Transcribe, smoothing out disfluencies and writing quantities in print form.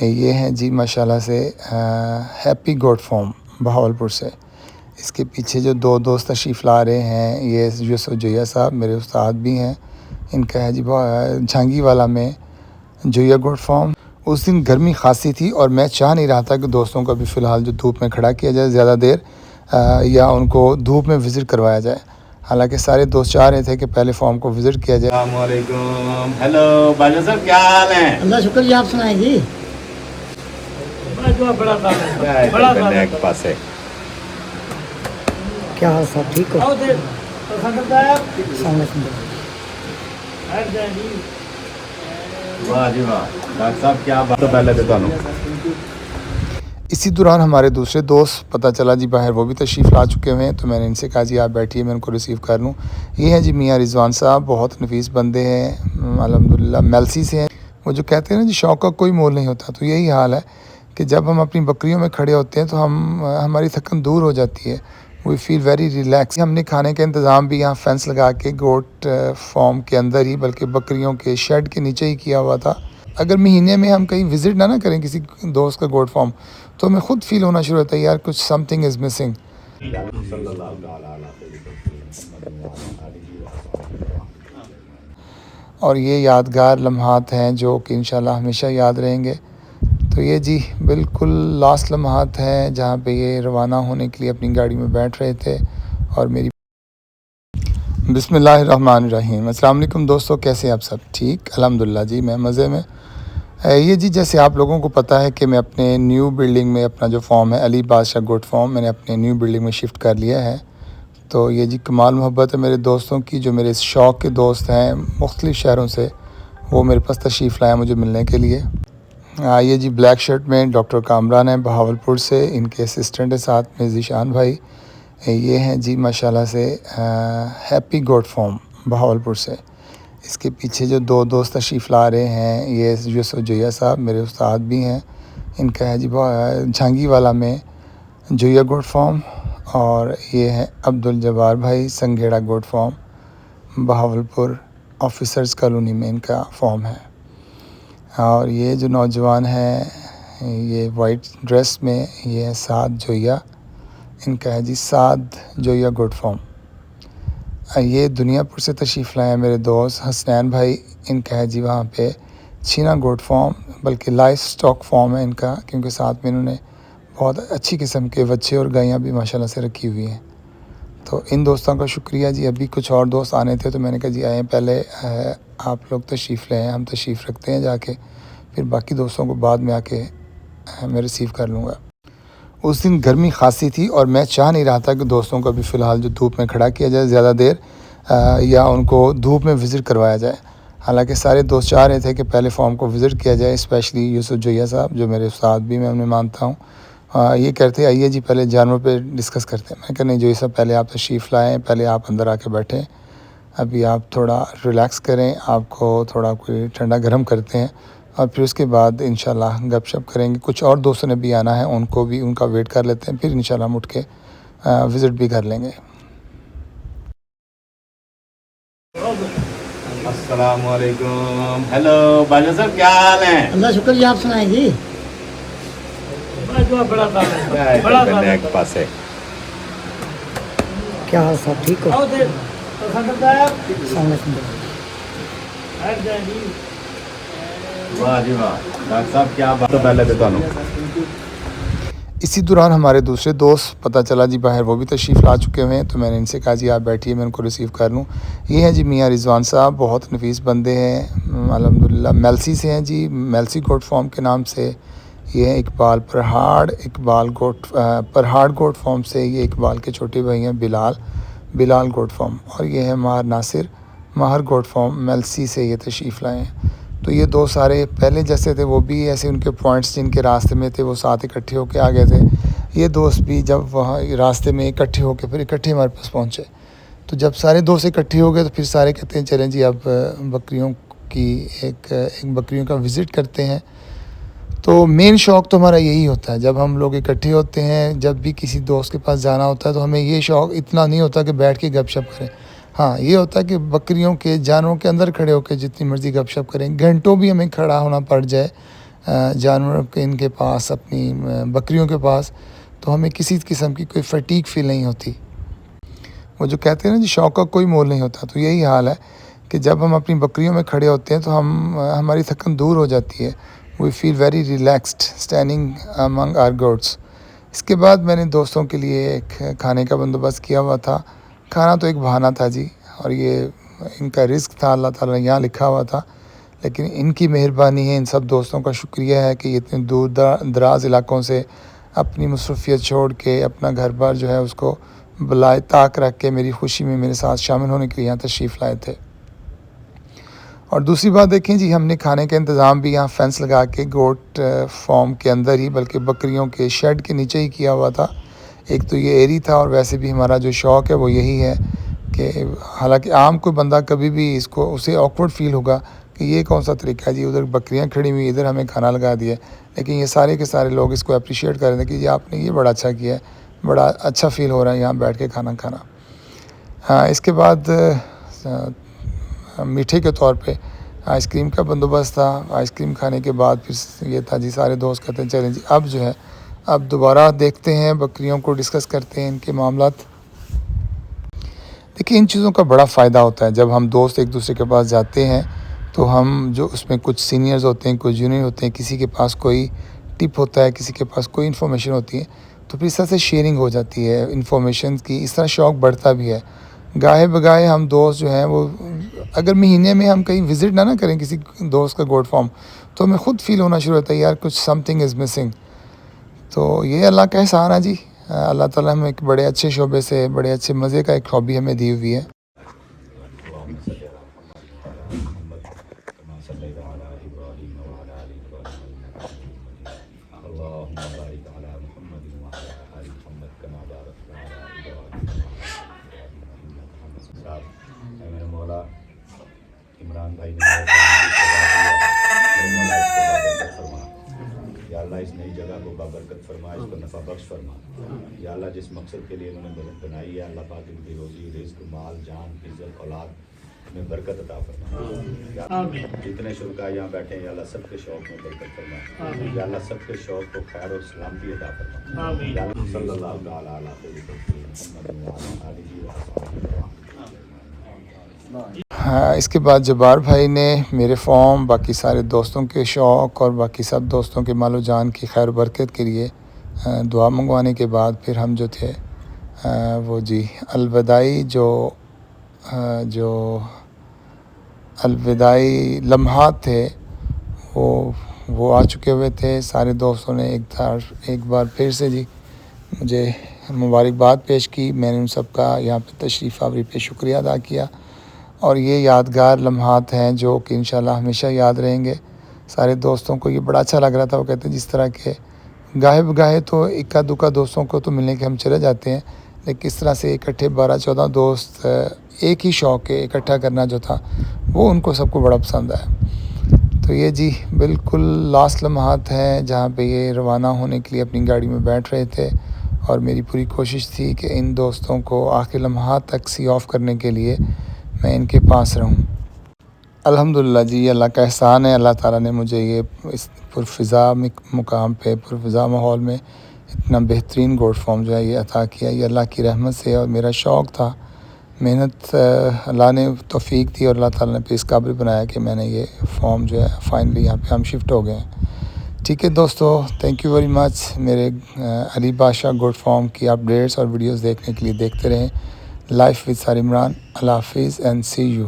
یہ ہیں جی ماشاءاللہ سے ہیپی گوٹ فارم بہاولپور سے۔ اس کے پیچھے جو دو دوست تشریف لا رہے ہیں، یہ یوسف جویا صاحب میرے استاد بھی ہیں، ان کا ہے جی جھانگی والا میں جویا گوٹ فارم۔ اس دن گرمی خاصی تھی اور میں چاہ نہیں رہا تھا کہ دوستوں کو ابھی فی الحال جو دھوپ میں کھڑا کیا جائے زیادہ دیر، یا ان کو دھوپ میں وزٹ کروایا جائے۔ حالانکہ سارے دوست چاہ رہے تھے کہ پہلے فارم کو وزٹ کیا جائے۔ السلام علیکم، ہیلو باجا صاحب، کیا حال ہیں؟ اللہ شکر جی، آپ سنائیں جی۔ ایک پاس ہے، کیا حال صاحب، ٹھیک ہو؟ السلام علیکم۔ واہ جی واہ ڈاکٹر صاحب، کیا بات تو پہلے دیتا ہوں۔ اسی دوران ہمارے دوسرے دوست پتہ چلا جی باہر وہ بھی تشریف لا چکے ہوئے ہیں، تو میں نے ان سے کہا جی آپ بیٹھیے، میں ان کو ریسیو کر لوں۔ یہ ہیں جی میاں رضوان صاحب، بہت نفیس بندے ہیں، الحمدللہ میلسی سے ہیں۔ وہ جو کہتے ہیں نا جی شوق کا کوئی مول نہیں ہوتا، تو یہی حال ہے کہ جب ہم اپنی بکریوں میں کھڑے ہوتے ہیں تو ہماری تھکن دور ہو جاتی ہے، وی فیل ویری ریلیکس۔ ہم نے کھانے کا انتظام بھی یہاں فینس لگا کے گوٹ فارم کے اندر ہی، بلکہ بکریوں کے شیڈ کے نیچے ہی کیا ہوا تھا۔ اگر مہینے میں ہم کہیں وزٹ نہ کریں کسی دوست کا گوٹ فارم، تو ہمیں خود فیل ہونا شروع ہوتا ہے یار کچھ سم تھنگ از مسنگ۔ اور یہ یادگار لمحات ہیں جو کہ انشاءاللہ ہمیشہ یاد رہیں گے۔ تو یہ جی بالکل لاسٹ لمحات ہیں جہاں پہ یہ روانہ ہونے کے لیے اپنی گاڑی میں بیٹھ رہے تھے، اور میری بسم اللہ الرحمن الرحیم۔ السلام علیکم دوستو، کیسے آپ سب؟ ٹھیک الحمدللہ جی، میں مزے میں۔ یہ جی جیسے آپ لوگوں کو پتہ ہے کہ میں اپنے نیو بلڈنگ میں اپنا جو فارم ہے علی بادشاہ گوٹ فارم، میں نے اپنے نیو بلڈنگ میں شفٹ کر لیا ہے۔ تو یہ جی کمال محبت ہے میرے دوستوں کی، جو میرے شوق کے دوست ہیں مختلف شہروں سے، وہ میرے پاس تشریف لائے مجھے ملنے کے لیے۔ یہ جی بلیک شرٹ میں ڈاکٹر کامران ہیں بہاولپور سے، ان کے اسسٹنٹ ہے ساتھ میں ذیشان بھائی۔ یہ ہیں جی ماشاءاللہ سے ہیپی گوٹ فارم بہاولپور سے۔ اس کے پیچھے جو دو دوست تشریف لا رہے ہیں، یہ یوسف جویا صاحب میرے استاد بھی ہیں، ان کا ہے جی جھانگی والا میں جویا گوٹ فارم، اور یہ ہے عبدالجبار بھائی سنگھیڑا گوٹ فارم بہاولپور آفیسرز کالونی میں ان کا فارم ہے۔ اور یہ جو نوجوان ہیں یہ وائٹ ڈریس میں، یہ ہے سعد جویا، ان کا ہے جی سعد جویا گوٹ فارم۔ یہ دنیا پور سے تشریف لائے ہیں میرے دوست حسنین بھائی، ان کا ہے جی وہاں پہ چھینا گوٹ فارم، بلکہ لائف سٹاک فارم ہے ان کا، کیونکہ ساتھ میں انہوں نے بہت اچھی قسم کے بچے اور گائیاں بھی ماشاءاللہ سے رکھی ہوئی ہیں۔ تو ان دوستوں کا شکریہ جی۔ ابھی کچھ اور دوست آنے تھے تو میں نے کہا جی آئیں، پہلے آپ لوگ تشریف لیں، ہم تشریف رکھتے ہیں جا کے، پھر باقی دوستوں کو بعد میں آ کے میں ریسیو کر لوں گا۔ اس دن گرمی خاصی تھی اور میں چاہ نہیں رہا تھا کہ دوستوں کو ابھی فی الحال جو دھوپ میں کھڑا کیا جائے زیادہ دیر، یا ان کو دھوپ میں وزٹ کروایا جائے۔ حالانکہ سارے دوست چاہ رہے تھے کہ پہلے فارم کو وزٹ کیا جائے، اسپیشلی یوسف جویا صاحب جو میرے استاد بھی میں انہیں مانتا ہوں۔ یہ کہتے ہیں آئیے جی پہلے جانور پہ ڈسکس کرتے ہیں۔ میں کہا نہیں جویا صاحب، پہلے آپ تشریف لائیں، پہلے آپ اندر آ کے بیٹھیں، ابھی آپ تھوڑا ریلیکس کریں، آپ کو تھوڑا کوئی ٹھنڈا گرم کرتے ہیں، اور پھر اس کے بعد انشاءاللہ گپ شپ کریں گے۔ کچھ اور دوستوں نے بھی آنا ہے، ان کو بھی ان کا ویٹ کر لیتے ہیں، پھر انشاءاللہ ہم اٹھ کے وزٹ بھی کر لیں گے۔ السلام علیکم، ہیلو باجا صاحب، کیا حال ہیں؟ اللہ شکر جی، آپ سنائیں جی۔ ایک پاس ہے، کیا حال صاحب، ٹھیک ہو؟ السلام علیکم۔ واہ جی واہ ڈاکٹر صاحب، کیا بات تو پہلے دیتا ہوں۔ اسی دوران ہمارے دوسرے دوست پتہ چلا جی باہر وہ بھی تشریف لا چکے ہوئے ہیں، تو میں نے ان سے کہا جی آپ بیٹھیے، میں ان کو ریسیو کر لوں۔ یہ ہیں جی میاں رضوان صاحب، بہت نفیس بندے ہیں، الحمدللہ میلسی سے ہیں جی، میلسی گوٹ فارم کے نام سے۔ یہ ہیں اقبال پرہاڑ گوٹ فارم سے، یہ اقبال کے چھوٹے بھائی ہیں بلال گوٹ فارم، اور یہ ہے ماہر گوٹ فارم میلسی سے یہ تشریف لائے ہیں۔ تو یہ دو سارے پہلے جیسے تھے، وہ بھی ایسے ان کے پوائنٹس جن کے راستے میں تھے وہ ساتھ اکٹھے ہو کے آ گئے تھے۔ یہ دوست بھی جب وہاں راستے میں اکٹھے ہو کے پھر اکٹھے ہمارے پاس پہنچے، تو جب سارے دوست اکٹھے ہو گئے تو پھر سارے کہتے ہیں چلیں جی اب بکریوں کی ایک بکریوں کا وزٹ کرتے ہیں۔ تو مین شوق تو ہمارا یہی ہوتا ہے، جب ہم لوگ اکٹھے ہوتے ہیں، جب بھی کسی دوست کے پاس جانا ہوتا ہے تو ہمیں یہ شوق اتنا نہیں ہوتا کہ بیٹھ کے گپ شپ کریں۔ ہاں یہ ہوتا ہے کہ بکریوں کے جانوروں کے اندر کھڑے ہو کے جتنی مرضی گپ شپ کریں، گھنٹوں بھی ہمیں کھڑا ہونا پڑ جائے جانوروں کے ان کے پاس، اپنی بکریوں کے پاس، تو ہمیں کسی قسم کی کوئی فٹیگ فیل نہیں ہوتی۔ وہ جو کہتے ہیں نا جی شوق کا کوئی مول نہیں ہوتا، تو یہی حال ہے کہ جب ہم اپنی بکریوں میں کھڑے ہوتے ہیں تو ہماری تھکن دور ہو جاتی ہے۔ We feel very relaxed standing among our goats. اس کے بعد میں نے دوستوں کے لیے ایک کھانے کا بندوبست کیا ہوا تھا۔ کھانا تو ایک بہانہ تھا جی، اور یہ ان کا رزق تھا، اللہ تعالیٰ نے یہاں لکھا ہوا تھا، لیکن ان کی مہربانی ہے، ان سب دوستوں کا شکریہ ہے کہ یہ اتنے دور دراز علاقوں سے اپنی مصروفیت چھوڑ کے اپنا گھر بار جو ہے اس کو بلائے طاق رکھ کے میری خوشی میں میرے ساتھ شامل ہونے کے لیے یہاں تشریف لائے تھے۔ اور دوسری بات دیکھیں جی، ہم نے کھانے کا انتظام بھی یہاں فینس لگا کے گوٹ فارم کے اندر ہی، بلکہ بکریوں کے شیڈ کے نیچے ہی کیا ہوا تھا۔ ایک تو یہ ایری تھا، اور ویسے بھی ہمارا جو شوق ہے وہ یہی ہے کہ حالانکہ عام کوئی بندہ کبھی بھی اسے آکورڈ فیل ہوگا کہ یہ کون سا طریقہ ہے جی، ادھر بکریاں کھڑی ہوئی، ادھر ہمیں کھانا لگا دیا، لیکن یہ سارے کے سارے لوگ اس کو اپریشیٹ کر رہے ہیں کہ جی آپ نے یہ بڑا اچھا کیا ہے، بڑا اچھا فیل ہو رہا ہے یہاں بیٹھ کے کھانا کھانا۔ اس کے بعد میٹھے کے طور پہ آئس کریم کا بندوبست تھا۔ آئس کریم کھانے کے بعد پھر یہ تھا جی، سارے دوست کہتے ہیں چلیں جی اب جو ہے اب دوبارہ دیکھتے ہیں بکریوں کو، ڈسکس کرتے ہیں ان کے معاملات۔ دیکھیں ان چیزوں کا بڑا فائدہ ہوتا ہے جب ہم دوست ایک دوسرے کے پاس جاتے ہیں، تو ہم جو اس میں کچھ سینئرز ہوتے ہیں، کچھ جونیئر ہوتے ہیں، کسی کے پاس کوئی ٹپ ہوتا ہے، کسی کے پاس کوئی انفارمیشن ہوتی ہے، تو پھر اس طرح سے شیئرنگ ہو جاتی ہے انفارمیشن کی، اس طرح شوق بڑھتا بھی ہے۔ گاہے بگاہے ہم دوست جو ہیں وہ اگر مہینے میں ہم کہیں وزٹ نہ کریں کسی دوست کا گوٹ فارم، تو ہمیں خود فیل ہونا شروع ہوتا ہے یار کچھ سم تھنگ از مسنگ۔ تو یہ اللہ کا احسان ہے جی، اللہ تعالیٰ ہمیں ایک بڑے اچھے شعبے سے، بڑے اچھے مزے کا ایک ہابی ہمیں دی ہوئی ہے۔ میرے مولا عمران بھائی نے یا اللہ اس نئی جگہ کو بابرکت فرما، اس کو نفع بخش فرما۔ یا اللہ جس مقصد کے لیے انہوں نے بنائی ہے، اللہ پاک ان کی روزی رزق مال جان عزت اولاد میں برکت عطا فرما۔ جتنے شرکا یہاں بیٹھے ہیں یا اللہ سب کے شوق میں برکت فرما، یا اللہ سب کے شوق کو خیر و سلامتی عطا فرما۔ یا اللہ صلی اللہ تعالیٰ علیہ اس کے بعد جبار بھائی نے میرے فارم، باقی سارے دوستوں کے شوق اور باقی سب دوستوں کے مال و جان کی خیر و برکت کے لیے دعا منگوانے کے بعد پھر ہم جو تھے وہ جی الوداعی جو الوداعی لمحات تھے وہ آ چکے ہوئے تھے۔ سارے دوستوں نے ایک بار پھر سے جی مجھے مبارکباد پیش کی، میں نے ان سب کا یہاں پہ تشریف آوری پہ شکریہ ادا کیا، اور یہ یادگار لمحات ہیں جو کہ انشاءاللہ ہمیشہ یاد رہیں گے۔ سارے دوستوں کو یہ بڑا اچھا لگ رہا تھا، وہ کہتے ہیں جس طرح کے گاہے بگاہے تو اکا دکا دوستوں کو تو ملنے کے ہم چلے جاتے ہیں، لیکن اس طرح سے اکٹھے 12-14 دوست ایک ہی شوق ہے اکٹھا کرنا جو تھا، وہ ان کو سب کو بڑا پسند آیا۔ تو یہ جی بالکل لاسٹ لمحات ہیں جہاں پہ یہ روانہ ہونے کے لیے اپنی گاڑی میں بیٹھ رہے تھے، اور میری پوری کوشش تھی کہ ان دوستوں کو آخر لمحات تک سی آف کرنے کے لیے میں ان کے پاس رہوں۔ الحمدللہ جی یہ اللہ کا احسان ہے، اللہ تعالیٰ نے مجھے یہ اس پرفضا مقام پہ پرفضا ماحول میں اتنا بہترین گوٹ فارم جو ہے یہ عطا کیا، یہ اللہ کی رحمت سے، اور میرا شوق تھا، محنت اللہ نے توفیق دی، اور اللہ تعالیٰ نے پہ اس قابل بنایا کہ میں نے یہ فارم جو ہے فائنلی یہاں پہ ہم شفٹ ہو گئے ہیں۔ ٹھیک ہے دوستو، تھینک یو ویری مچ۔ میرے علی بادشاہ گوٹ فارم کی اپڈیٹس اور ویڈیوز دیکھنے کے لیے دیکھتے رہیں لائف وتھ سر عمران۔ اللہ حافظ اینڈ سی یو۔